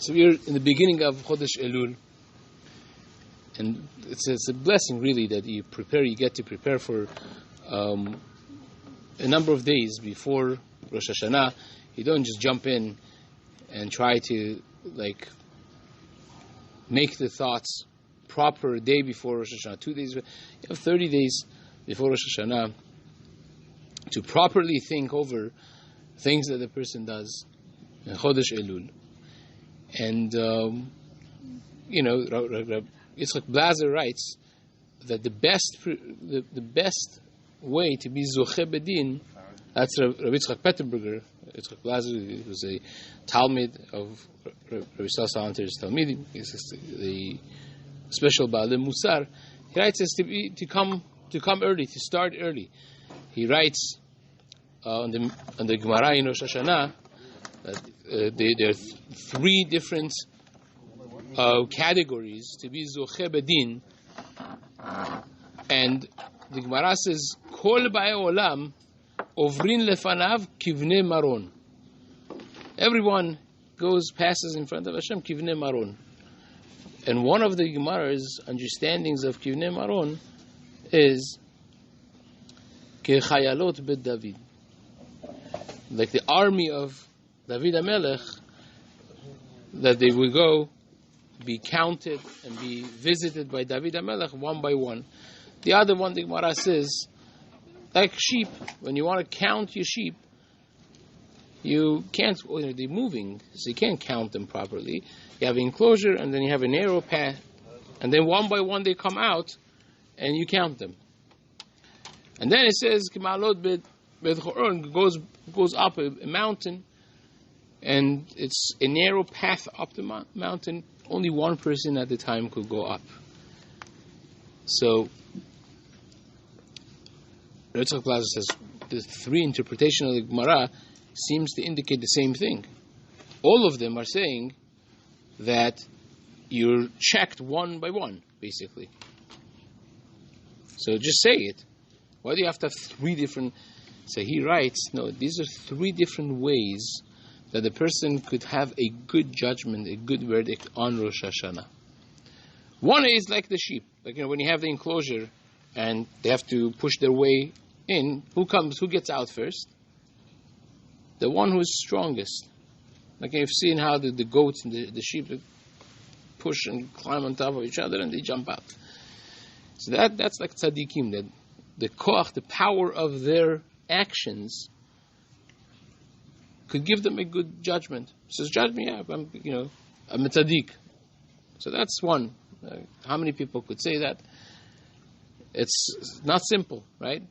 So we're in the beginning of Chodesh Elul, and it's a blessing really that you get to prepare for a number of days before Rosh Hashanah. You don't just jump in and try to make the thoughts proper a day before Rosh Hashanah, 2 days. You have 30 days before Rosh Hashanah to properly think over things that the person does in Chodesh Elul. And, Yitzchak Blazer writes that the best way to be Zoche Bedin, that's Rabbi Yitzchak Petterberger. Yitzchak Blazer was a Talmid of Rabbi Salanter's Talmidim. He's the special Baalei Musar. He writes us to come early, to start early. He writes on the Gemara in Rosh Hashanah that there are three different categories to be Zoche Bedin, and the Gemara says Kol Ba'ei Olam Ovrin Lefanav Kivnei Maron. Everyone passes in front of Hashem Kivnei Maron. And one of the Gemara's understandings of Kivnei Maron is Kechayalot Bet David, like the army of David HaMelech, that they will go be counted and be visited by David HaMelech one by one. The other one, the Gemara says, like sheep, when you want to count your sheep, you can't, they're moving, so you can't count them properly. You have an enclosure, and then you have a narrow path, and then one by one they come out, and you count them. And then it says, goes up a mountain, and it's a narrow path up the mountain. Only one person at the time could go up. So, Yitzchak Blazer says the three interpretations of the Gemara seems to indicate the same thing. All of them are saying that you're checked one by one, basically. So just say it. Why do you have to have three different? So he writes, no, these are three different ways that the person could have a good judgment, a good verdict on Rosh Hashanah. One is like the sheep. When you have the enclosure and they have to push their way in, who gets out first? The one who is strongest. You've seen how the goats and the sheep push and climb on top of each other and they jump out. So that's like tzaddikim, that the koach, the power of their actions could give them a good judgment. Says, judge me, yeah, I'm a tzaddik. So that's one. How many people could say that? It's not simple, right?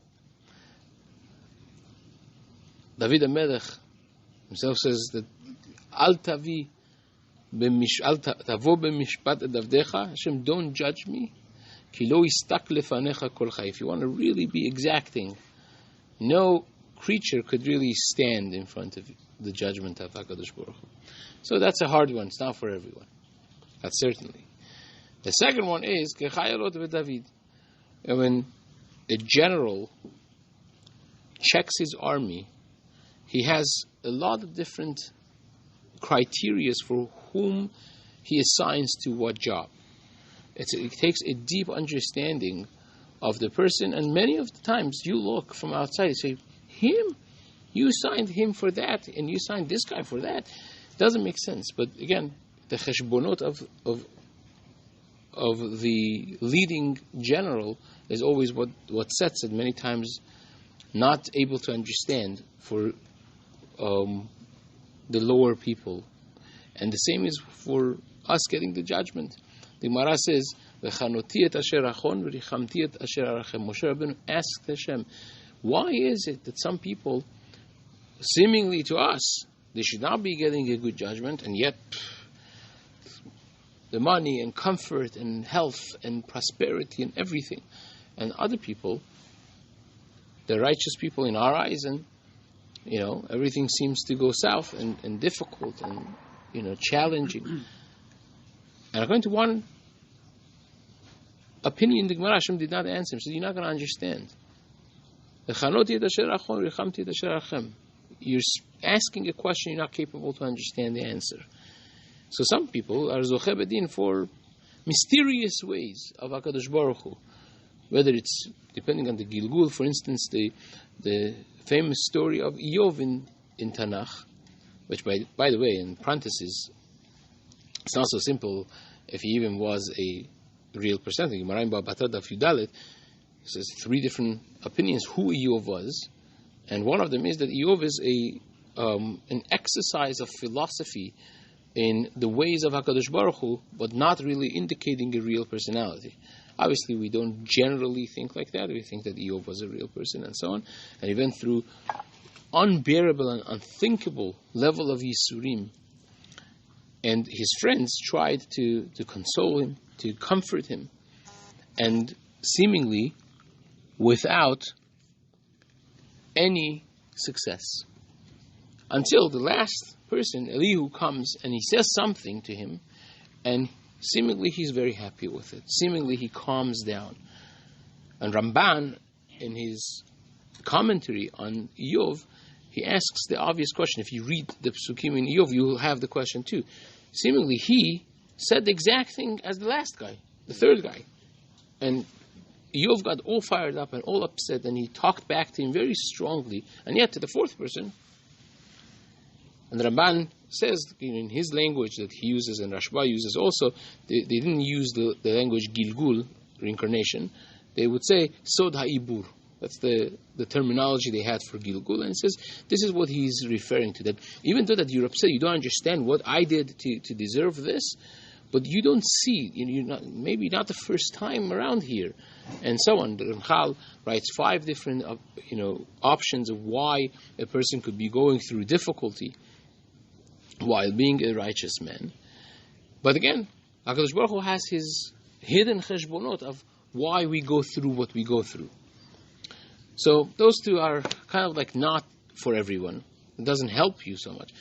David HaMelech himself says that Al tavo b'mishpat edavdecha, Hashem, don't judge me. Ki lo istak lefanecha kol chai. If you want to really be exacting, no creature could really stand in front of the judgment of HaKadosh Baruch Hu. So that's a hard one. It's not for everyone. That's certainly. The second one is Kechayalot v'David. When a general checks his army, he has a lot of different criteria for whom he assigns to what job. It takes a deep understanding of the person, and many of the times you look from outside and say, him? You signed him for that, and you signed this guy for that. Doesn't make sense. But again, the cheshbonot of the leading general is always what sets it. Many times, not able to understand for the lower people, and the same is for us getting the judgment. The Gemara says, "V'chanoti et asher achon v'richamti et asher arachem." Moshe Rabbeinu asked Hashem, why is it that some people, seemingly to us, they should not be getting a good judgment, and yet the money and comfort and health and prosperity and everything, and other people, the righteous people in our eyes, and everything seems to go south and difficult and challenging. And according to one opinion, the Gemara, Hashem did not answer him. So you're not going to understand. You're asking a question you're not capable to understand the answer. So some people are Zoche Bedin for mysterious ways of HaKadosh Baruch Hu. Whether it's, depending on the Gilgul, for instance, the famous story of Iyov in Tanakh, which, by the way, in parentheses, it's not so simple if he even was a real person. Gemara in Bava Batra Daf Yudalet says 3 different opinions who Iyov was, and one of them is that Iyov is an exercise of philosophy in the ways of HaKadosh Baruch Hu, but not really indicating a real personality. Obviously, we don't generally think like that. We think that Iyov was a real person and so on. And he went through unbearable and unthinkable level of Yisurim. And his friends tried to console him, to comfort him. And seemingly without any success. Until the last person, Elihu, comes and he says something to him, and seemingly he's very happy with it. Seemingly he calms down. And Ramban, in his commentary on Iyov, he asks the obvious question. If you read the Psukim in Iyov, you'll have the question too. Seemingly he said the exact thing as the last guy, the third guy. And Iyov got all fired up and all upset, and he talked back to him very strongly. And yet to the fourth person, and the Ramban says in his language that he uses and Rashba uses also, they didn't use the language Gilgul, reincarnation. They would say Sod HaIbur. That's the terminology they had for Gilgul. And it says this is what he's referring to. That even though that you're upset, you don't understand what I did to deserve this, but you don't see, you're not, maybe not the first time around here, and so on. The Ramchal writes 5 different options of why a person could be going through difficulty while being a righteous man. But again, HaKadosh Baruch Hu has his hidden cheshbonot of why we go through what we go through. So those 2 are kind of like not for everyone. It doesn't help you so much.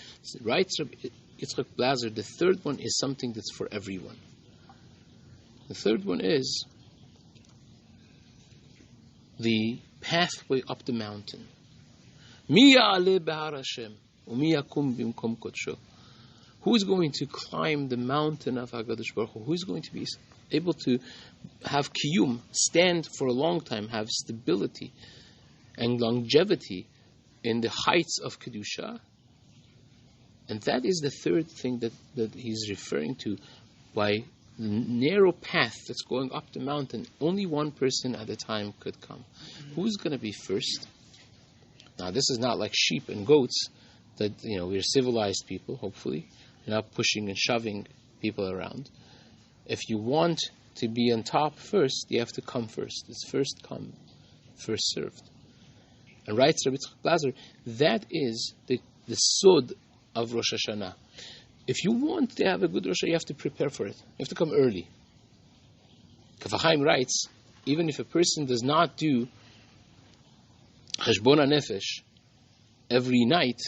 Right, Yitzchak Blazer, the third one is something that's for everyone. The third one is the pathway up the mountain. Mi ya'aleh behar Hashem, u'mi yakum bimkom kodsho. Who is going to climb the mountain of HaKadosh Baruch Hu? Who is going to be able to have kiyum, stand for a long time, have stability and longevity in the heights of Kedusha? And that is the third thing that he's referring to by the narrow path that's going up the mountain. Only one person at a time could come. Who's going to be first? Now, this is not like sheep and goats that, we're civilized people, hopefully. You're not pushing and shoving people around. If you want to be on top first, you have to come first. It's first come, first served. And writes Rabbi Blazer, that is the sod of Rosh Hashanah. If you want to have a good Rosh Hashanah, you have to prepare for it. You have to come early. Kaf HaChaim writes, even if a person does not do Cheshbon HaNefesh every night,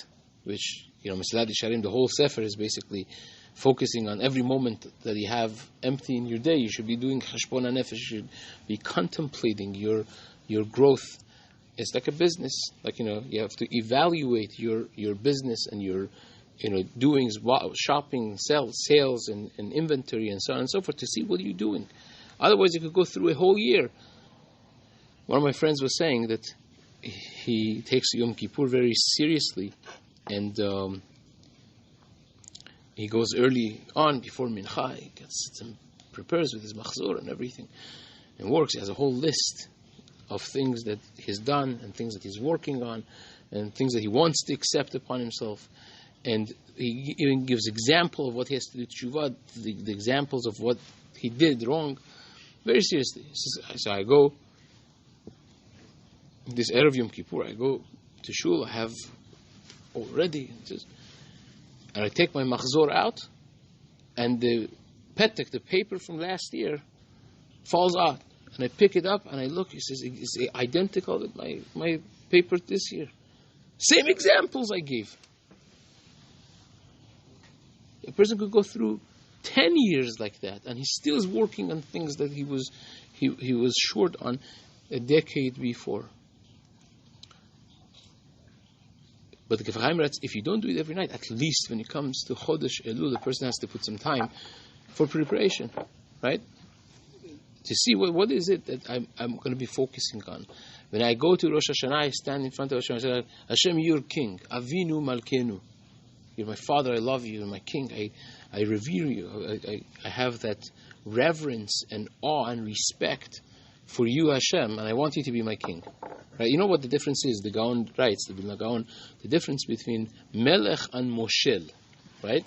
which, Mesilat Yesharim, the whole Sefer is basically focusing on every moment that you have empty in your day. You should be doing Cheshbon HaNefesh. You should be contemplating your growth. It's like a business. Like, you have to evaluate your business and your doings, shopping, sales and inventory and so on and so forth to see what you're doing. Otherwise, you could go through a whole year. One of my friends was saying that he takes Yom Kippur very seriously, and he goes early on before Mincha. He prepares with his machzor and everything, and works. He has a whole list of things that he's done and things that he's working on and things that he wants to accept upon himself. And he even gives example of what he has to do tshuva, the examples of what he did wrong, very seriously. He says, so I go, this Erev Yom Kippur, I go to shul, I have already, and I take my machzor out, and the petek, the paper from last year, falls out. And I pick it up and I look, it's identical with my paper this year. Same examples I gave. A person could go through 10 years like that, and he still is working on things that he was short on a decade before. But the Kef Chaim writes, if you don't do it every night, at least when it comes to Chodesh Elul, the person has to put some time for preparation, right? To see what is it that I'm going to be focusing on. When I go to Rosh Hashanah, I stand in front of Hashem and say, Hashem, you're king. Avinu Malkenu. You're my father, I love you. You're my king, I revere you. I have that reverence and awe and respect for you, Hashem, and I want you to be my king. Right? You know what the difference is? The Gaon writes, the Vilna Gaon, the difference between Melech and Moshel, right?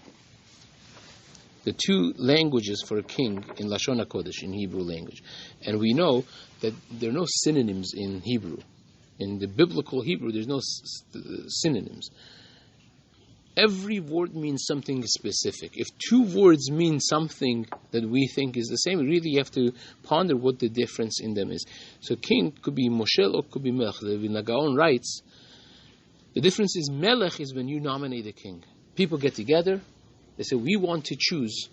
The two languages for a king in Lashon HaKodesh, in Hebrew language. And we know that there are no synonyms in Hebrew. In the biblical Hebrew, there's no synonyms. Every word means something specific. If two words mean something that we think is the same, we really have to ponder what the difference in them is. So king could be Moshel or could be Melech. The Vilna Gaon writes, the difference is Melech is when you nominate a king. People get together, they say, we want to choose,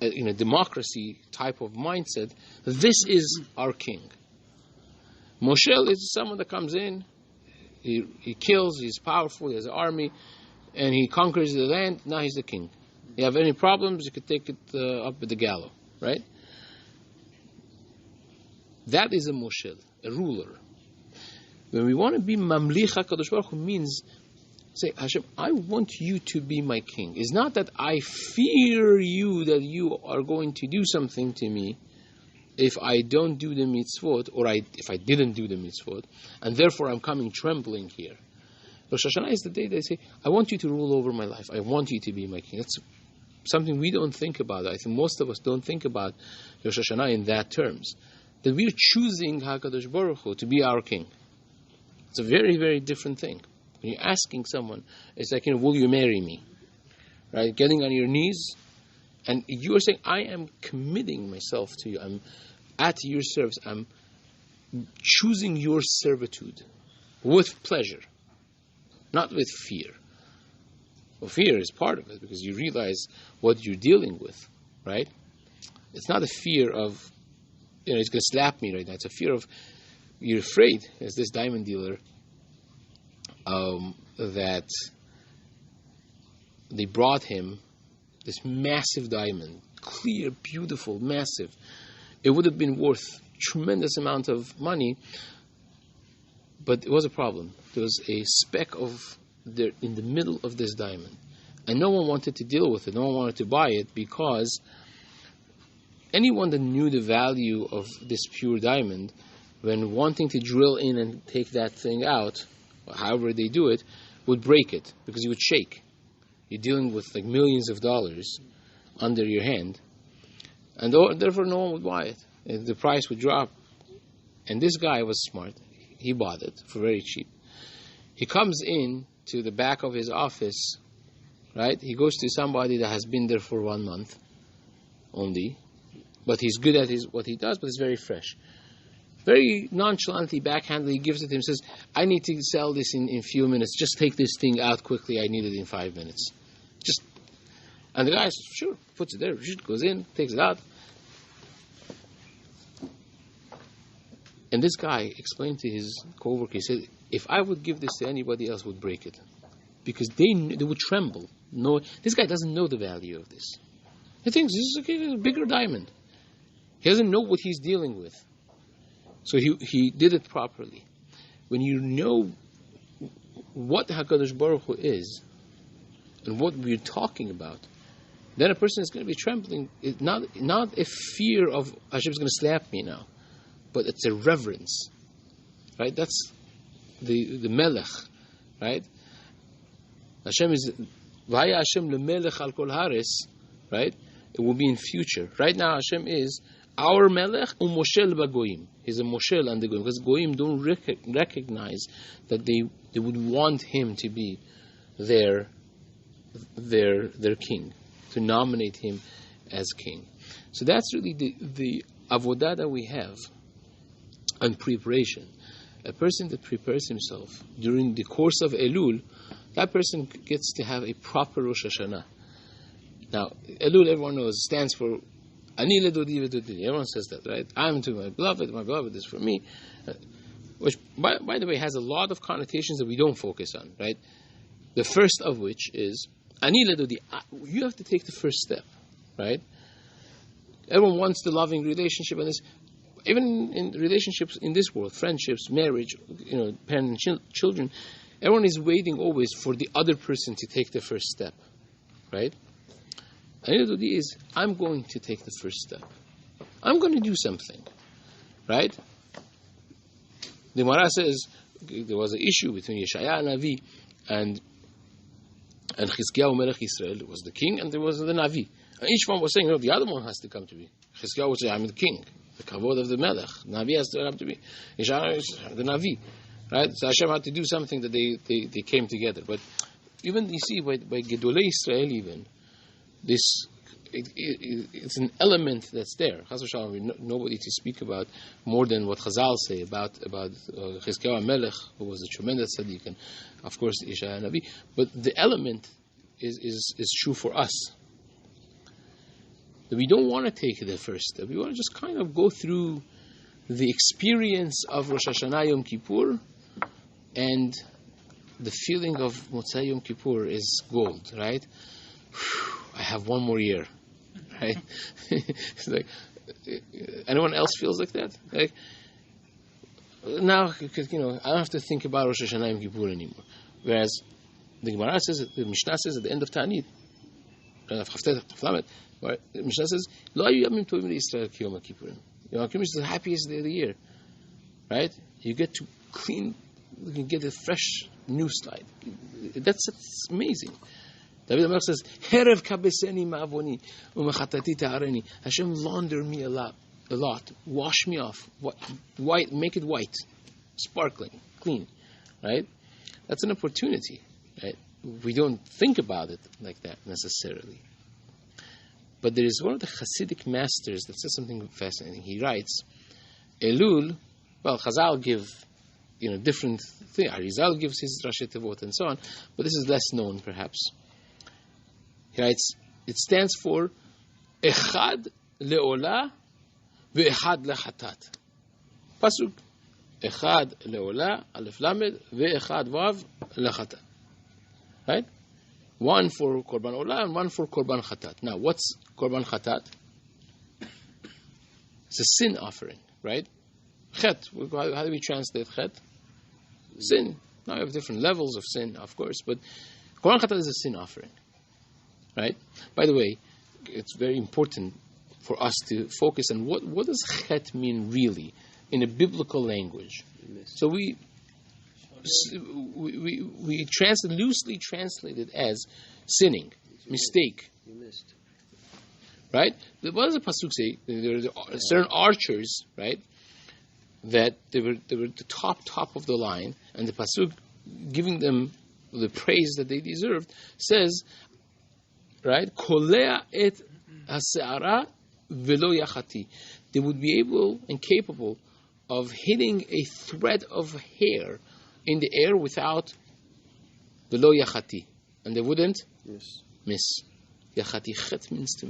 in a democracy type of mindset, this is our king. Moshel is someone that comes in, he kills, he's powerful, he has an army, and he conquers the land, now he's the king. You have any problems, you could take it up with the gallows, right? That is a Moshel, a ruler. When we want to be Mamlich HaKadosh Baruch Hu means, say, Hashem, I want you to be my king. It's not that I fear you that you are going to do something to me if I don't do the mitzvot, or if I didn't do the mitzvot, and therefore I'm coming trembling here. Rosh Hashanah is the day they say, I want you to rule over my life. I want you to be my king. That's something we don't think about. I think most of us don't think about Rosh Hashanah in that terms. That we're choosing HaKadosh Baruch Hu to be our king. It's a very, very different thing. When you're asking someone, it's like, will you marry me? Right? Getting on your knees, and you are saying, I am committing myself to you. I'm at your service. I'm choosing your servitude with pleasure, not with fear. Well, fear is part of it because you realize what you're dealing with, right? It's not a fear of, he's going to slap me right now. It's a fear of, you're afraid, as this diamond dealer, that they brought him this massive diamond, clear, beautiful, massive. It would have been worth tremendous amount of money, but it was a problem. There was a speck of dirt in the middle of this diamond, and no one wanted to deal with it. No one wanted to buy it because anyone that knew the value of this pure diamond, when wanting to drill in and take that thing out, however they do it, would break it because you would shake. You're dealing with like millions of dollars under your hand, and therefore no one would buy it. And the price would drop. And this guy was smart. He bought it for very cheap. He comes in to the back of his office, right? He goes to somebody that has been there for 1 month only, but he's good at what he does, but it's very fresh. Very nonchalantly, backhandedly, he gives it to him, says, I need to sell this in a few minutes. Just take this thing out quickly. I need it in 5 minutes. And the guy says, sure, puts it there, goes in, takes it out. And this guy explained to his co-worker, he said, if I would give this to anybody else, would break it. Because they would tremble. No, this guy doesn't know the value of this. He thinks this is a bigger diamond. He doesn't know what he's dealing with. So he did it properly. When you know what HaKadosh Baruch Hu is and what we're talking about, then a person is going to be trembling. It's not a fear of Hashem's going to slap me now, but it's a reverence, right? That's the Melech, right? Hashem is Vaya Hashem leMelech al kol haaretz, right? It will be in future. Right now, Hashem is our Melech Moshel bagoyim. He's a Moshel and the Goyim, because Goyim don't recognize that they would want him to be their king, to nominate him as king. So that's really the avodah that we have on preparation. A person that prepares himself during the course of Elul, that person gets to have a proper Rosh Hashanah. Now, Elul, everyone knows, stands for Ani ledodi vedodi. Everyone says that, right? I'm to my beloved is for me. which, by the way, has a lot of connotations that we don't focus on, right? The first of which is, you have to take the first step, right? Everyone wants the loving relationship, and this, even in relationships in this world, friendships, marriage, parents and children, everyone is waiting always for the other person to take the first step, right? Anidudi is, I'm going to take the first step. I'm going to do something, right? The Gemara says there was an issue between Yeshaya Navi and Chizkiyahu Melech Yisrael. It was the king and there was the Navi. And each one was saying, the other one has to come to me. Chizkiyahu would say, I'm the king, the kavod of the Melech. Navi has to come to me. Yeshaya is the Navi, right? So Hashem had to do something that they came together. But even you see by Gedolei Yisrael even, this it's an element that's there. Chas v'shalom, nobody to speak about more than what Chazal say about Chizkiyahu Melech, who was a tremendous tzaddik, and of course Yeshaya Navi. But the element is true for us. That we don't want to take the first step. We want to just kind of go through the experience of Rosh Hashanah Yom Kippur, and the feeling of Motzei Yom Kippur is gold, right? I have one more year, right? It's like, anyone else feels like that? Like, now, because, I don't have to think about Rosh Hashanah Yom Kippur anymore. Whereas the Gemara says, the Mishnah says at the end of Ta'anit, the Mishnah says, Lo hayu yamim tovim leYisrael ki Yom HaKippurim. Yom HaKippurim is the happiest day of the year, right? You get to clean, you can get a fresh new slide. That's amazing. David HaMelech says, Herev kabeseni ma'avoni u'mechatati ta'areni. Hashem launder me a lot. Wash me off. White, make it white, sparkling, clean, right? That's an opportunity, right? We don't think about it like that necessarily. But there is one of the Hasidic masters that says something fascinating. He writes, Elul, well, Chazal give, different things. Arizal gives his Rashi Tevot and so on, but this is less known perhaps. He writes, it stands for Echad le'olah ve'echad lechatat. Pasuk, Echad le'olah, Aleph Lamed, ve'echad vav lechatat. Right? One for Korban Olah and one for Korban Chatat. Now, what's Korban Chatat? It's a sin offering, right? Chet. How do we translate Chet? Sin. Now, we have different levels of sin, of course, but Korban Chatat is a sin offering, right? By the way, it's very important for us to focus on what does Chet mean really in a biblical language. So we loosely translate it as sinning, mistake. You missed. Right? What does the pasuk say? There are certain archers, right? That they were the top of the line, and the pasuk, giving them the praise that they deserved, says, right? Kolea et hase'ara velo yachati. They would be able and capable of hitting a thread of hair in the air without velo yachati, and they wouldn't miss. Yachati chet means to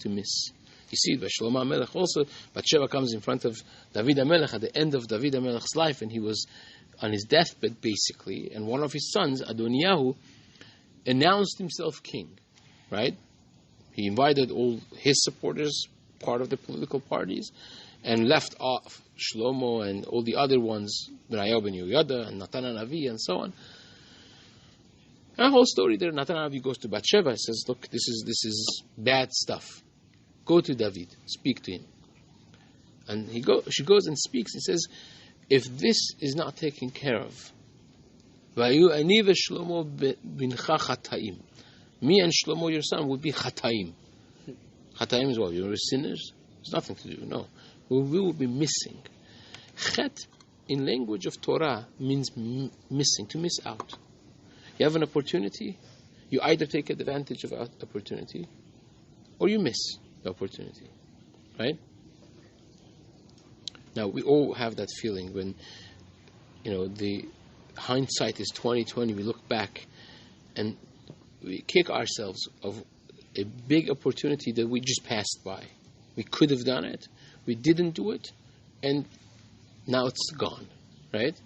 miss. You see, Shlomo Melech also, Bathsheba comes in front of David HaMelech at the end of David HaMelech's life, and he was on his deathbed basically, and one of his sons, Adoniyahu, announced himself king, right? He invited all his supporters, part of the political parties, and left off Shlomo and all the other ones, Benaiah ben Yehoyada and Natan HaNavi and so on. And a whole story there. Natan HaNavi goes to Bathsheba and says, look, this is bad stuff. Go to David, speak to him. And she goes and speaks and says, if this is not taken care of, me and Shlomo, your son, would be chataim. Chataim is what? You're sinners? There's nothing to do, no. We will be missing. Chet, in language of Torah, means missing, to miss out. You have an opportunity, you either take advantage of that opportunity, or you miss the opportunity, right? Now, we all have that feeling when, the hindsight is 20/20. We look back and we kick ourselves of a big opportunity that we just passed by. We could have done it, we didn't do it, and now it's gone. right?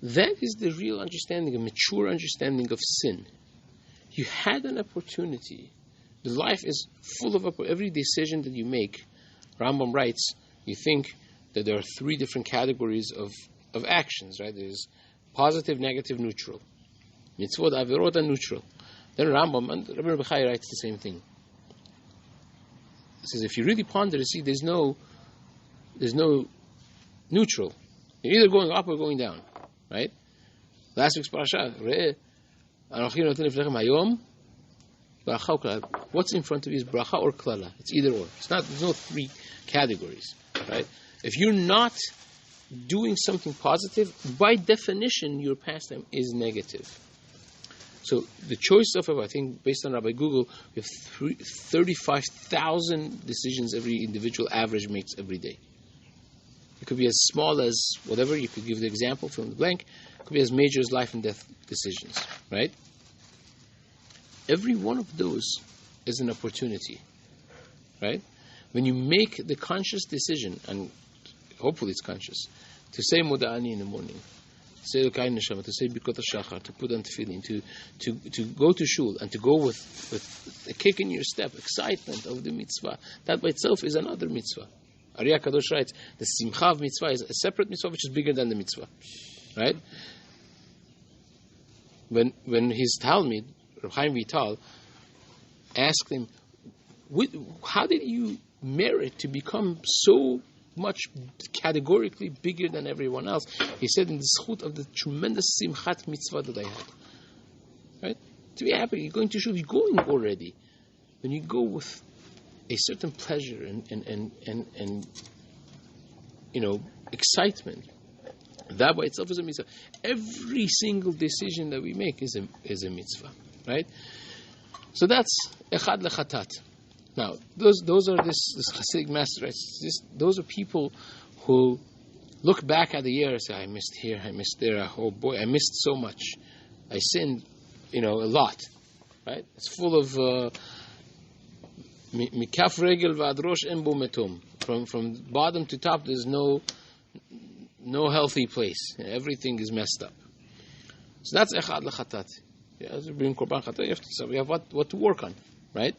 That is the real understanding, a mature understanding of sin. You had an opportunity. The life is full of every decision that you make. Rambam writes, you think that there are three different categories of actions, right? There's positive, negative, neutral. Mitzvot, averot, and neutral. Then Rambam and Rabbi Chai writes the same thing. He says, if you really ponder to see, there's no neutral. You're either going up or going down, right? Last week's parasha, what's in front of you is bracha or klala. It's either or. There's no three categories, right? If you're not doing something positive, by definition, your pastime is negative. So the choice of, I think, based on Rabbi Google, we have 35,000 decisions every individual average makes every day. It could be as small as whatever. You could give the example from the blank. It could be as major as life and death decisions, right? Every one of those is an opportunity, right? When you make the conscious decision, and hopefully it's conscious, to say Moda'ani in the morning, to say Elokai Neshama, to say Birkot HaShachar, to put on tefillin, to go to shul, and to go with a kick in your step, excitement of the mitzvah, that by itself is another mitzvah. Ariya Kadosh writes, the simcha of mitzvah is a separate mitzvah which is bigger than the mitzvah, right? When his Talmid, Reb Chaim Vital, asked him, how did you merit to become so much categorically bigger than everyone else? He said, in the zchut of the tremendous simchat mitzvah that I had. Right? To be happy, you're going to shul, you're going already. When you go with a certain pleasure and excitement, that by itself is a mitzvah. Every single decision that we make is a mitzvah, right? So that's echad lechatat. Now, those are this Hasidic master, right? Those are people who look back at the year and say, I missed here, I missed there, oh boy, I missed so much. I sinned, a lot, right? It's full of mikaf regel v'ad rosh en bo metum. From bottom to top, there's no healthy place. Everything is messed up. So that's echad lechatat. As we bring korban chatat, we have what to work on, right?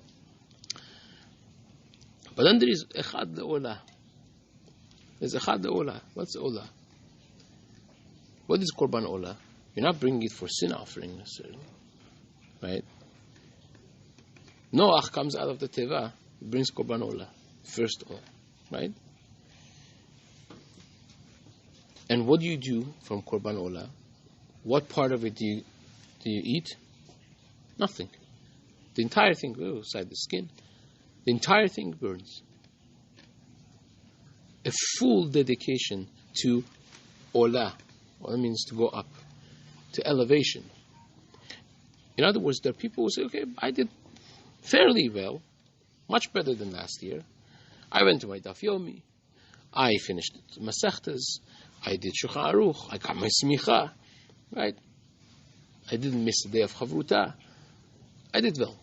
But then there is echad le'olah. There's echad le'olah. What's olah? What is korban olah? You're not bringing it for sin offering necessarily, right? Noach comes out of the teva, he brings korban olah, first olah, right? And what do you do from korban olah? What part of it do you eat? Nothing. The entire thing goes inside the skin. The entire thing burns. A full dedication to olah. Olah means to go up, to elevation. In other words, there are people who say, okay, I did fairly well, much better than last year. I went to my Daf Yomi. I finished Masechtas. I did Shulchan Aruch. I got my smicha. Right? I didn't miss a day of Chavruta. I did well.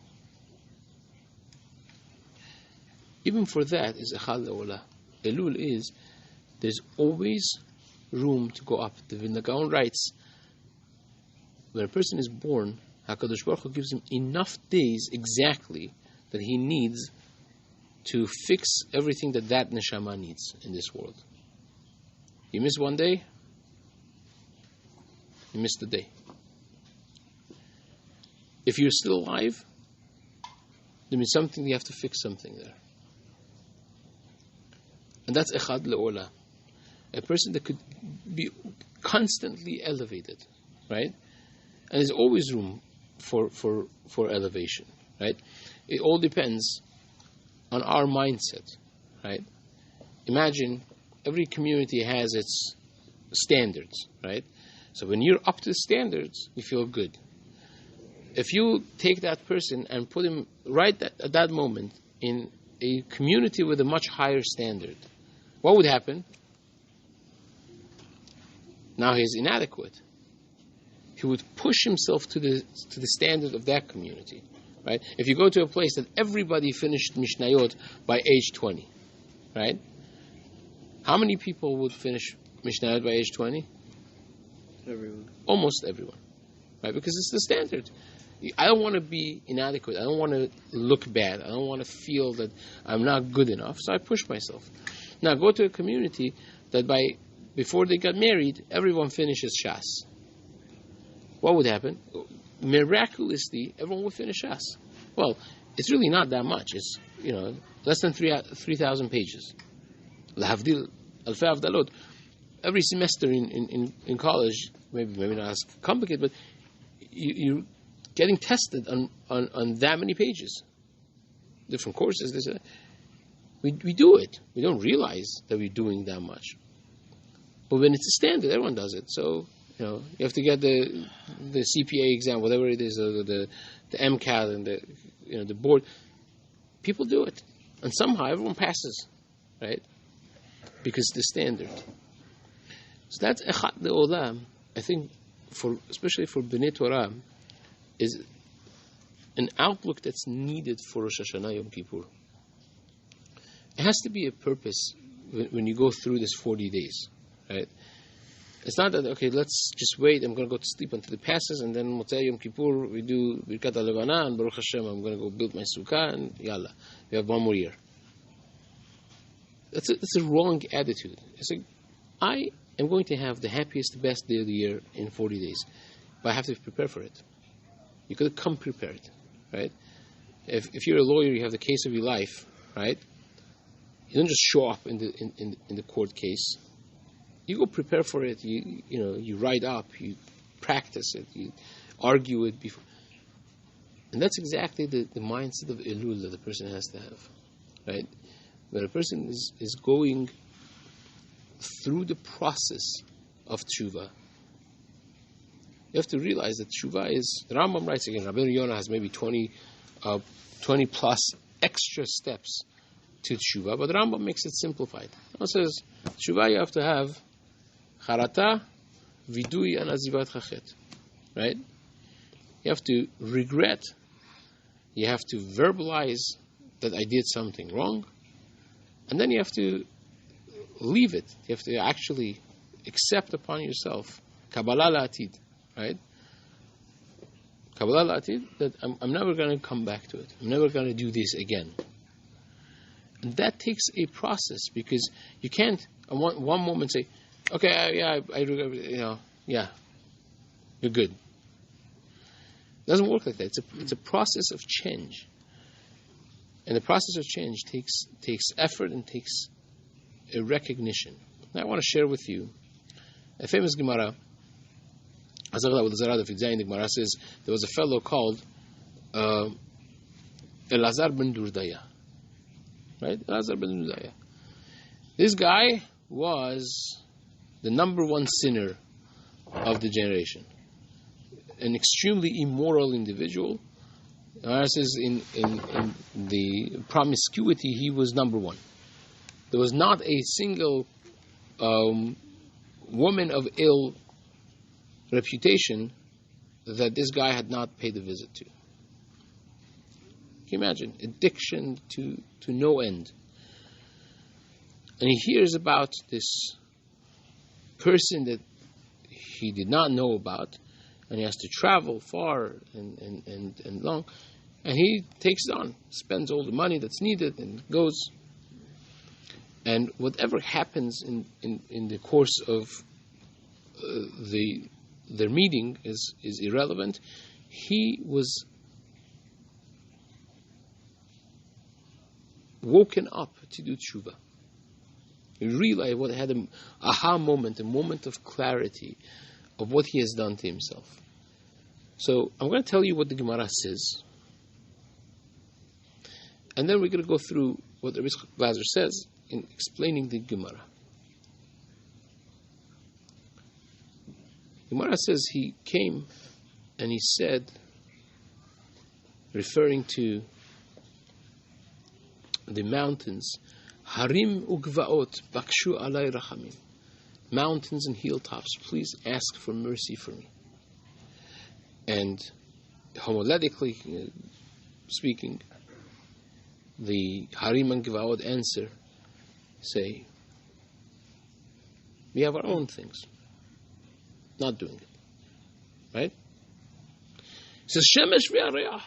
Even for that is echad le'olah. Elul is, there's always room to go up. The Vilna Gaon writes, when a person is born, HaKadosh Baruch Hu gives him enough days exactly that he needs to fix everything that neshama needs in this world. You miss one day, you missed the day. If you're still alive, there means something, you have to fix something there. And that's echad le'olah. A person that could be constantly elevated, right? And there's always room for elevation, right? It all depends on our mindset, right? Imagine every community has its standards, right? So when you're up to the standards, you feel good. If you take that person and put him right at that moment in a community with a much higher standard, what would happen? Now he's inadequate. He would push himself to the standard of that community, right? If you go to a place that everybody finished Mishnayot by age 20, right? How many people would finish Mishnayot by age 20? Everyone. Almost everyone. Right? Because it's the standard. I don't want to be inadequate. I don't want to look bad. I don't want to feel that I'm not good enough. So I push myself. Now go to a community that before they got married, everyone finishes Shas. What would happen? Miraculously, everyone would finish Shas. Well, it's really not that much. It's less than 3,000 pages. Lahavdil alfei avdalot. Every semester in college, maybe not as complicated, but you're getting tested on that many pages. Different courses. We do it. We don't realize that we're doing that much. But when it's a standard, everyone does it. So you have to get the CPA exam, whatever it is, or the MCAT and the board. People do it, and somehow everyone passes, right? Because the standard. So that's Echad Le'olam. I think, especially for Bnei Torah, is an outlook that's needed for Rosh Hashanah Yom Kippur. It has to be a purpose when you go through this 40 days, right? It's not that, okay, let's just wait, I'm going to go to sleep until it passes, and then Motzei Yom Kippur, we do Birkat HaLevana, and Baruch Hashem, I'm going to go build my sukkah, and yalla, we have one more year. That's a wrong attitude. It's like, I am going to have the happiest, the best day of the year in 40 days, but I have to prepare for it. You could come prepared, right? If you're a lawyer, you have the case of your life, right? You don't just show up in the court case. You go prepare for it. You write up, you practice it, you argue it before, and that's exactly the mindset of Elul that the person has to have, right? When a person is going through the process of tshuva, you have to realize that tshuva is, the Rambam writes again, Rabbi Yonah has maybe 20 plus extra steps to tshuva, but the Rambam makes it simplified. It says, tshuva you have to have charata, vidui, and azivat chachet. Right? You have to regret, you have to verbalize that I did something wrong, and then you have to leave it. You have to actually accept upon yourself Kabbalah La'atid, right? Kabbalah La'atid, that I'm never going to come back to it. I'm never going to do this again. And that takes a process, because you can't at one moment say, okay, I you're good. It doesn't work like that. It's a process of change. And the process of change takes effort and takes a recognition. Now I want to share with you a famous Gemara. The Gemara says there was a fellow called Elazar ben Durdaya. Right? Elazar ben Durdaya. This guy was the number one sinner of the generation. An extremely immoral individual. Gemara says in the promiscuity, he was number one. There was not a single woman of ill reputation that this guy had not paid a visit to. Can you imagine? Addiction to no end. And he hears about this person that he did not know about, and he has to travel far and long, and he takes it on, spends all the money that's needed, and goes. And whatever happens in the course of their meeting is irrelevant. He was woken up to do tshuva. He realized what had an aha moment, a moment of clarity of what he has done to himself. So I'm going to tell you what the Gemara says, and then we're going to go through what Rabbi Shlomo says in explaining the Gemara. Gemara says he came and he said, referring to the mountains, Harim ugvaot bakshu alay rachamim. Mountains and hilltops, please ask for mercy for me. And homiletically speaking, the Harim and Gvaot answer, say, We have our own things. Not doing it. Right? It says, Shemesh ve'areah.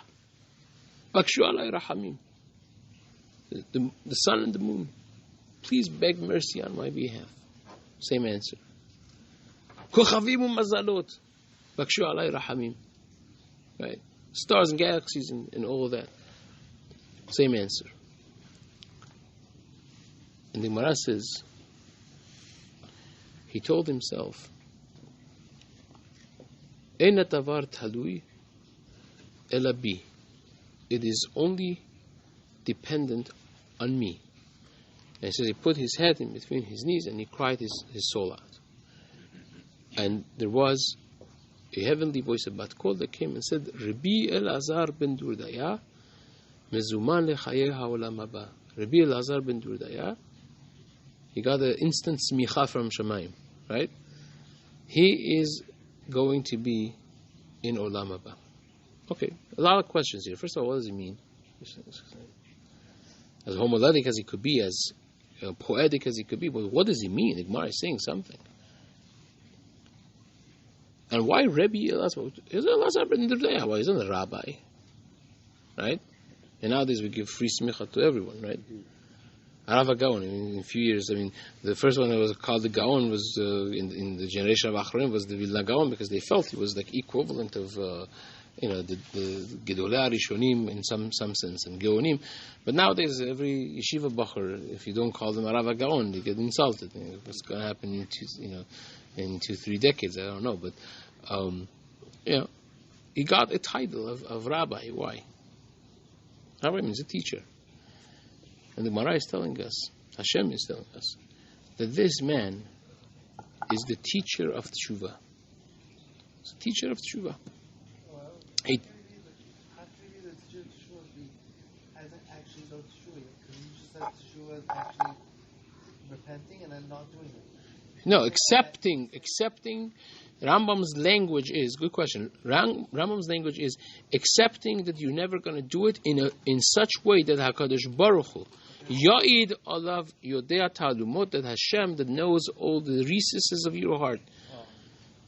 Bakshu alai rahamim. The sun and the moon. Please beg mercy on my behalf. Same answer. Kochavim u'mazalot. Bakshu alai rahamim. Right? Stars and galaxies and all of that. Same answer. And the Gemara says, he told himself, Eina tavar talui ela bi. It is only dependent on me. And he says he put his head in between his knees and he cried his soul out. And there was a heavenly voice, a bat kol, that came and said, Rabbi Elazar ben Durdaya, mezuman lechaye ha'olam haba. Rabbi Elazar ben Durdaya, he got an instant smicha from Shamayim, right? He is going to be in Olam Haba. Okay, a lot of questions here. First of all, what does he mean? As homiletic as he could be, as poetic as he could be, but what does he mean? The Gemara is saying something. And why Rebbe Elazar? Elazar ben Durdaya? Why isn't a rabbi? Right? And nowadays we give free smicha to everyone, right? Arav Gaon, in a few years, the first one that was called the Gaon was, in the generation of Achronim, was the Vilna Gaon, because they felt he was like equivalent of, the Gedolei Rishonim in some sense, and Gaonim. But nowadays, every yeshiva bacher, if you don't call them Arav Gaon, they get insulted. What's going to happen in 2-3 decades, I don't know. But, he got a title of rabbi. Why? Rabbi means a teacher. And the Gemara is telling us, Hashem is telling us, that this man is the teacher of Tshuva. He's the teacher of Tshuva. How can you be the teacher of Tshuva if he hasn't actually known Tshuva yet? Because you just said Tshuva is actually repenting and then not doing it. No, accepting. Rambam's language is, good question, Rambam's language is accepting that you're never going to do it in such way that HaKadosh Baruch Hu, Ya'id Alav Yodea Talumot, that Hashem, that knows all the recesses of your heart,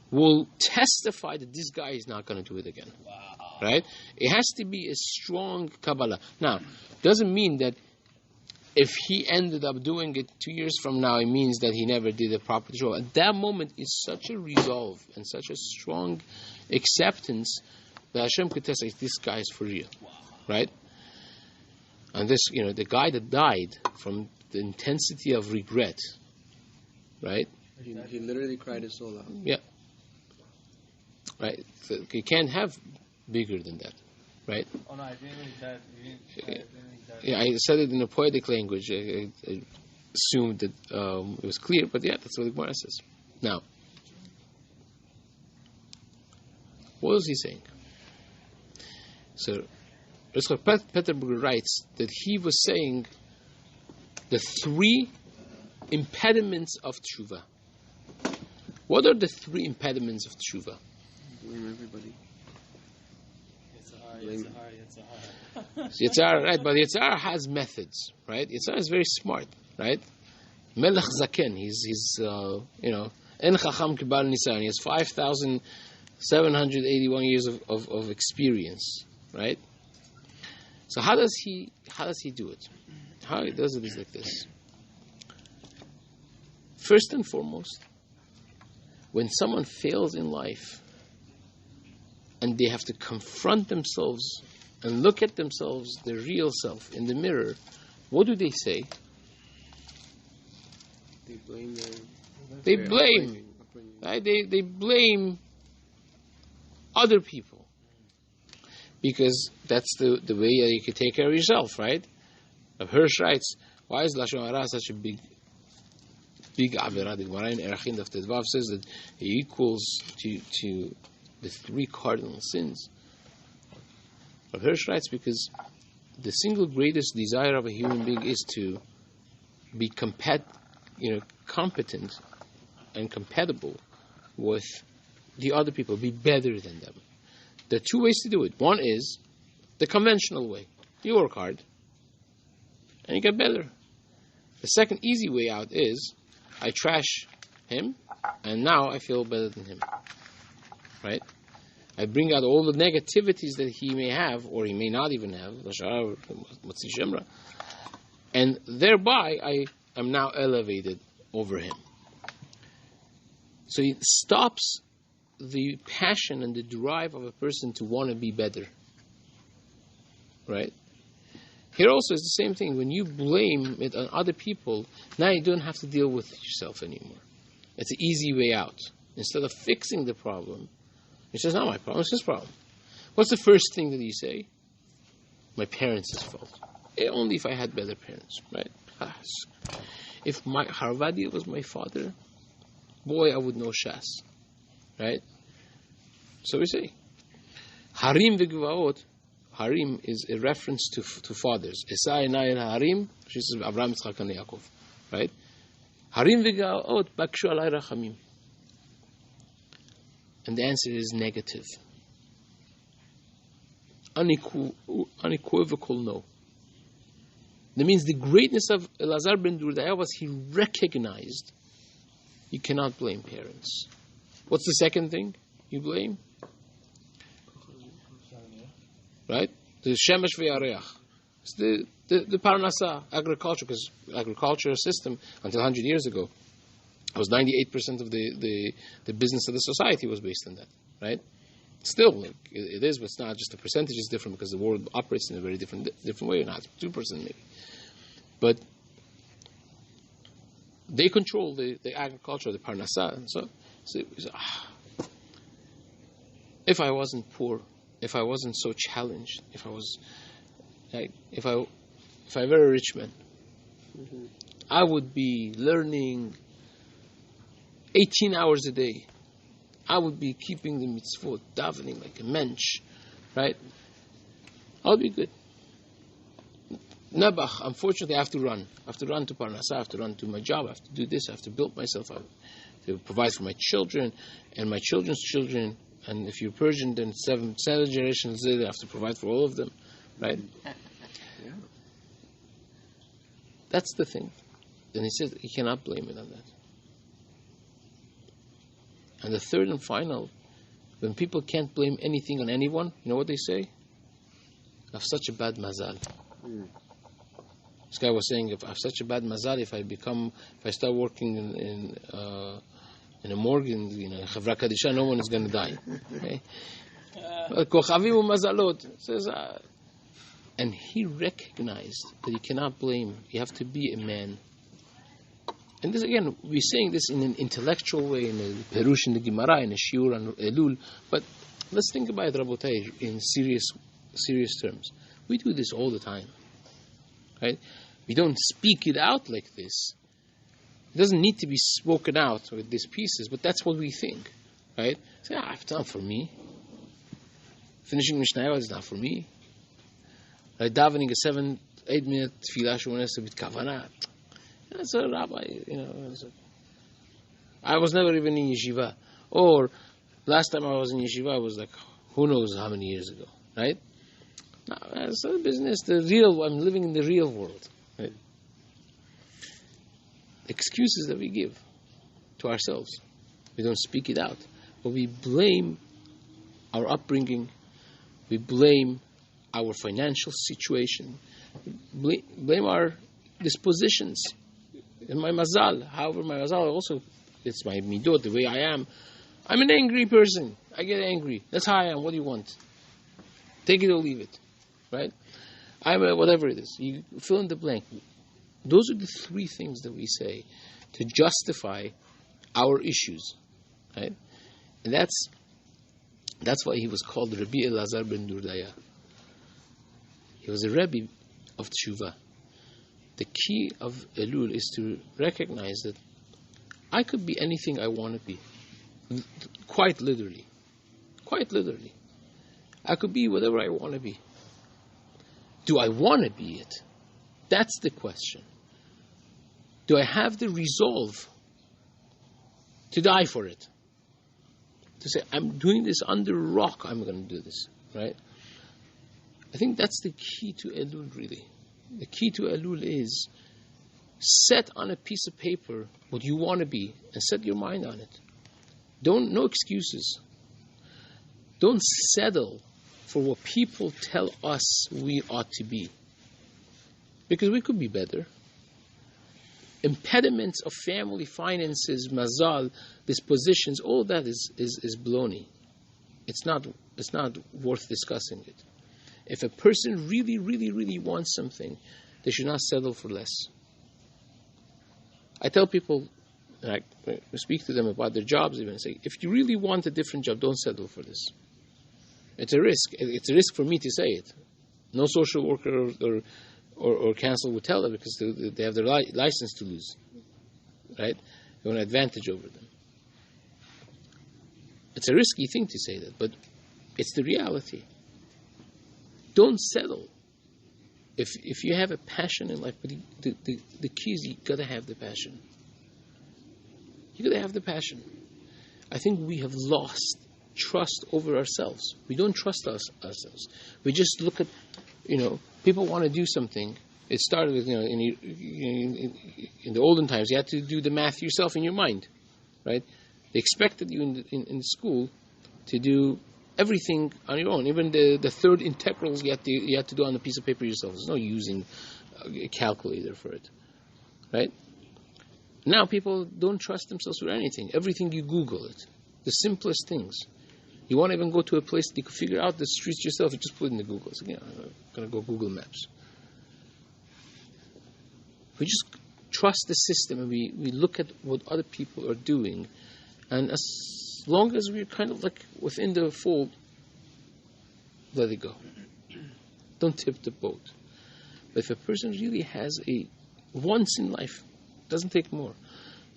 will testify that this guy is not going to do it again. Wow. Right? It has to be a strong Kabbalah. Now, doesn't mean that if he ended up doing it 2 years from now, it means that he never did a proper job. At that moment, is such a resolve and such a strong acceptance that Hashem could test, like, this guy is for real. Wow. Right? And this, the guy that died from the intensity of regret, right? He literally cried his soul out. Yeah. Right? So you can't have bigger than that. Right? Oh no, I didn't really die. Yeah, I said it in a poetic language. I assumed that it was clear, but yeah, that's what the Gemara says. Now, what was he saying? So, Peterburg writes that he was saying the 3 impediments of tshuva. What are the 3 impediments of tshuva? Blame everybody. Yitzhar, right? But Yitzhar has methods, right? Yitzhar is very smart, right? Melech Zaken, he's En Chacham Kibal Nisan. He has 5,781 years of experience, right? So how does he do it? How he does it is like this. First and foremost, when someone fails in life and they have to confront themselves and look at themselves, their real self, in the mirror, what do they say? They blame They blame. Right? They blame other people. Because that's the way you can take care of yourself, right? Hirsch writes, why is Lashon Hara such a big Averah? The Gemara in Erachin Daf Tedvav says that it equals to the 3 cardinal sins. But Hirsch writes, because the single greatest desire of a human being is to be competent and compatible with the other people, be better than them. There are 2 ways to do it. One is the conventional way. You work hard and you get better. The second easy way out is I trash him, and now I feel better than him. Right? I bring out all the negativities that he may have, or he may not even have, and thereby I am now elevated over him. So it stops the passion and the drive of a person to want to be better. Right? Here also is the same thing. When you blame it on other people, now you don't have to deal with yourself anymore. It's an easy way out. Instead of fixing the problem, it's just not my problem, it's his problem. What's the first thing that you say? My parents' fault. Only if I had better parents, right? If my Harvadia was my father, boy, I would know Shas, right? So we say, Harim v'Gvaot. Harim is a reference to fathers. Esai Nair Harim, she says Abraham, Yitzchak, and Yaakov, right? Harim v'Gvaot bakshu alai rachamim. And the answer is negative. Unequivocal no. That means the greatness of Elazar ben Durdaya was he recognized you cannot blame parents. What's the second thing you blame? Right? The Shemesh v'Yareach. It's the Parnasa, agriculture, because agricultural system until 100 years ago was 98% of the business of the society was based on that, right? Still, like, it is, but it's not just the percentage is different because the world operates in a very different way, not 2% maybe. But they control the agriculture, the Parnasa, and so if I wasn't poor, if I wasn't so challenged, if I was like, if I were a rich man, I would be learning 18 hours a day. I would be keeping the mitzvot, davening like a mensch, right? I'll be good. Nabach, unfortunately, I have to run. I have to run to Parnasa, I have to run to my job, I have to do this, I have to build myself, I have to provide for my children and my children's children. And if you're Persian, then seven generations later, I have to provide for all of them, right? Yeah. That's the thing. Then he says he cannot blame it on that. And the third and final, when people can't blame anything on anyone, you know what they say? I have such a bad mazal. This guy was saying, if I have such a bad mazal, if I start working in a morgue, in Chavra Kadisha, no one is going to die. Okay? Kochavim u'mazalot. Says, and he recognized that you cannot blame. You have to be a man. And this again, we're saying this in an intellectual way, in a Perush in the Gemara, in a Shiur and Elul. But let's think about it, Rabotai, in serious terms. We do this all the time, right? We don't speak it out like this. It doesn't need to be spoken out with these pieces, but that's what we think, right? Say, it's not for me. Finishing Mishnayot is not for me. Like davening a 7-8 minute tefillah shmones with kavanah. That's a rabbi, I was never even in yeshiva. Or last time I was in yeshiva was like, who knows how many years ago, right? No, it's a business. I'm living in the real world, right? Excuses that we give to ourselves. We don't speak it out. But we blame our upbringing. We blame our financial situation. Blame our dispositions. And my mazal. However, my mazal also, it's my midot, the way I am. I'm an angry person. I get angry. That's how I am. What do you want? Take it or leave it. Right? I'm a whatever it is. You fill in the blank. Those are the three things that we say to justify our issues, right? And that's why he was called Rabbi Elazar ben Durdaya. He was a Rebbe of Tshuva. The key of Elul is to recognize that I could be anything I want to be. Quite literally. Quite literally. I could be whatever I want to be. Do I want to be it? That's the question. Do I have the resolve to die for it? To say, I'm doing this under a rock, I'm going to do this, right? I think that's the key to Elul, really. The key to Elul is Set on a piece of paper what you want to be and set your mind on it. No excuses. Don't settle for what people tell us we ought to be. Because we could be better. Impediments of family, finances, mazal, dispositions, all that is baloney. It's not worth discussing it. If a person really, really, really wants something, they should not settle for less. I tell people, and I speak to them about their jobs even, say, if you really want a different job, don't settle for this. It's a risk. It's a risk for me to say it. No social worker or counsel would tell them because they have their license to lose. Right? They want an advantage over them. It's a risky thing to say that, but it's the reality. Don't settle. If you have a passion in life, but the key is you gotta have the passion. You gotta have the passion. I think we have lost trust over ourselves. We don't trust ourselves. We just look at, people want to do something. It started with, in the olden times, you had to do the math yourself in your mind, right? They expected you in school to do everything on your own. Even the third integrals you had to do on a piece of paper yourself. There's no using a calculator for it, right? Now people don't trust themselves with anything. Everything you Google it. The simplest things. You want to even go to a place that you can figure out the streets yourself, you just put it in the Google. So, I'm going to go Google Maps. We just trust the system and we look at what other people are doing. And as long as we're kind of like within the fold, let it go. Don't tip the boat. But if a person really has a once in life, doesn't take more,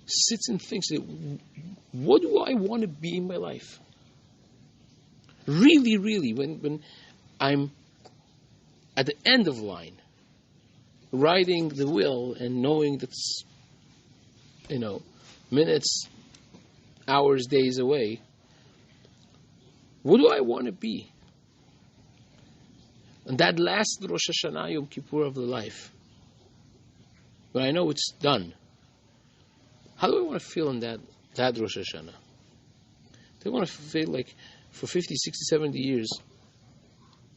sits and thinks, what do I want to be in my life? Really, really, when I'm at the end of the line, riding the wheel and knowing that's, minutes, hours, days away, what do I want to be? And that last Rosh Hashanah Yom Kippur of the life, when I know it's done, how do I want to feel in that Rosh Hashanah? Do I want to feel like for 50, 60, 70 years,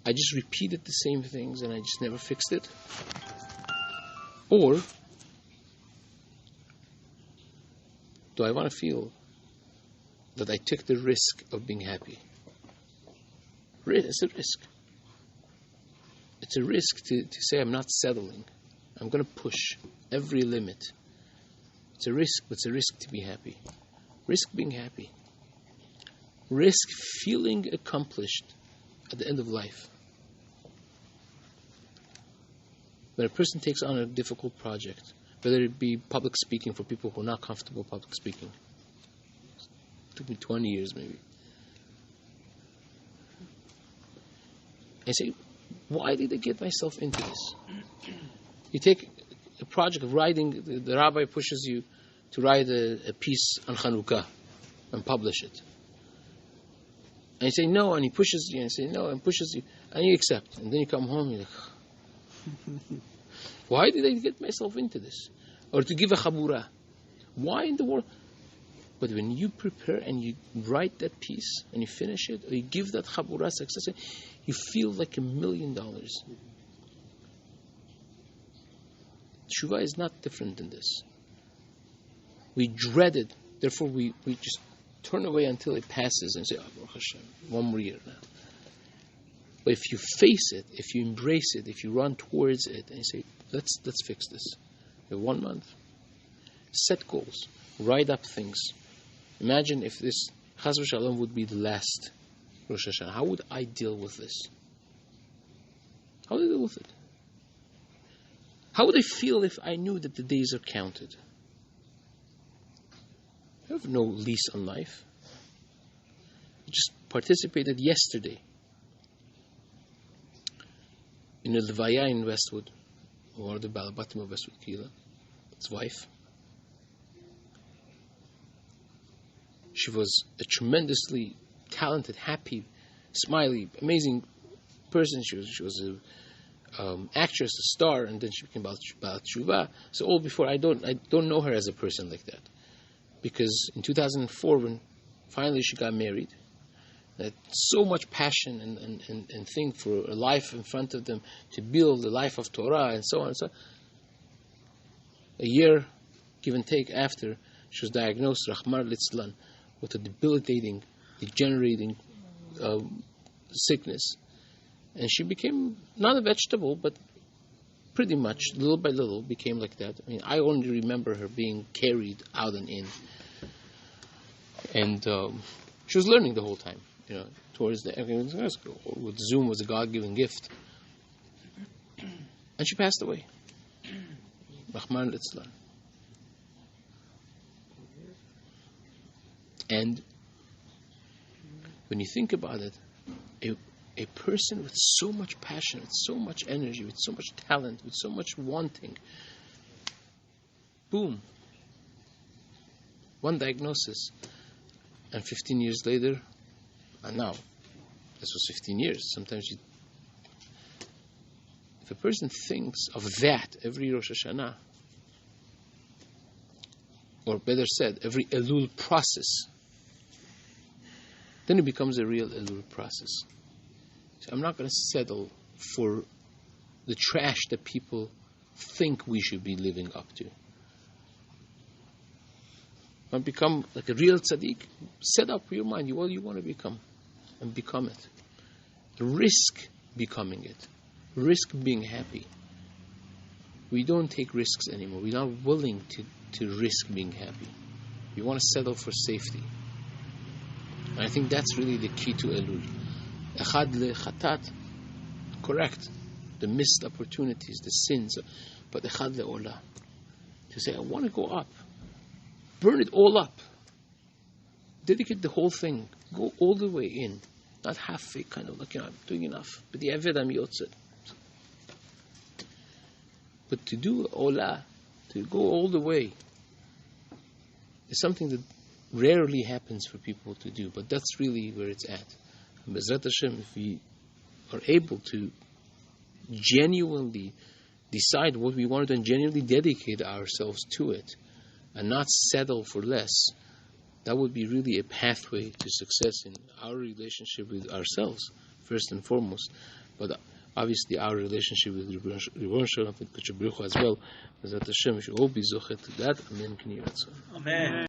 I just repeated the same things and I just never fixed it? Or do I want to feel that I took the risk of being happy? It's a risk. It's a risk to say I'm not settling. I'm going to push every limit. It's a risk, but it's a risk to be happy. Risk being happy. Risk feeling accomplished at the end of life. When a person takes on a difficult project, whether it be public speaking for people who are not comfortable public speaking. It took me 20 years maybe. I say, why did I get myself into this? You take a project of writing, the rabbi pushes you to write a piece on Chanukah and publish it. And you say no, and he pushes you, and you say no, and pushes you, and you accept. And then you come home, you're like, why did I get myself into this? Or to give a chabura. Why in the world? But when you prepare and you write that piece, and you finish it, or you give that chabura success, you feel like $1 million. Shiva is not different than this. We dread it, therefore we just turn away until it passes and say, oh, Baruch Hashem, one more year now. But if you face it, if you embrace it, if you run towards it and you say, let's fix this. In 1 month, set goals, write up things. Imagine if this Chas v'Shalom would be the last Rosh Hashanah. How would I deal with this? How would I deal with it? How would I feel if I knew that the days are counted? I have no lease on life. I just participated yesterday in a levaya in Westwood, one of the Balabatim of Westwood Kila, his wife. She was a tremendously talented, happy, smiley, amazing person. She was actress, a star, and then she became Baal Tshuva. So all before, I don't know her as a person like that, because in 2004, when finally she got married, that so much passion and thing for a life in front of them to build the life of Torah and so on and so on. A year, give and take, after she was diagnosed, Rahmar Litzlan, with a debilitating, degenerating sickness. And she became not a vegetable, but pretty much, little by little, became like that. I mean, I only remember her being carried out and in. And she was learning the whole time, towards the end. With Zoom was a God-given gift. And she passed away. Rahman Litzlan. And when you think about it, a person with so much passion, with so much energy, with so much talent, with so much wanting, boom, one diagnosis, and 15 years later, and now, this was 15 years, sometimes if a person thinks of that every Rosh Hashanah, or better said, every Elul process, then it becomes a real Elul process. So I'm not going to settle for the trash that people think we should be living up to. But become like a real tzaddik. Set up your mind, what you want to become, and become it. Risk becoming it. Risk being happy. We don't take risks anymore. We're not willing to risk being happy. We want to settle for safety. And I think that's really the key to Elul. Echad lechatat, correct, the missed opportunities, the sins, but echad leolah, to say, I want to go up. Burn it all up. Dedicate the whole thing. Go all the way in. Not half-way, kind of like, I'm doing enough. But the Aved am yotzet. But to do olah, to go all the way, is something that rarely happens for people to do. But that's really where it's at. And Bezrat Hashem, if we are able to genuinely decide what we want to do and genuinely dedicate ourselves to it, and not settle for less, that would be really a pathway to success in our relationship with ourselves, first and foremost, but obviously our relationship with Ribbon Shalom, with Kachab as well. Bezrat Hashem, we should all be zochet to that. Amen. Amen.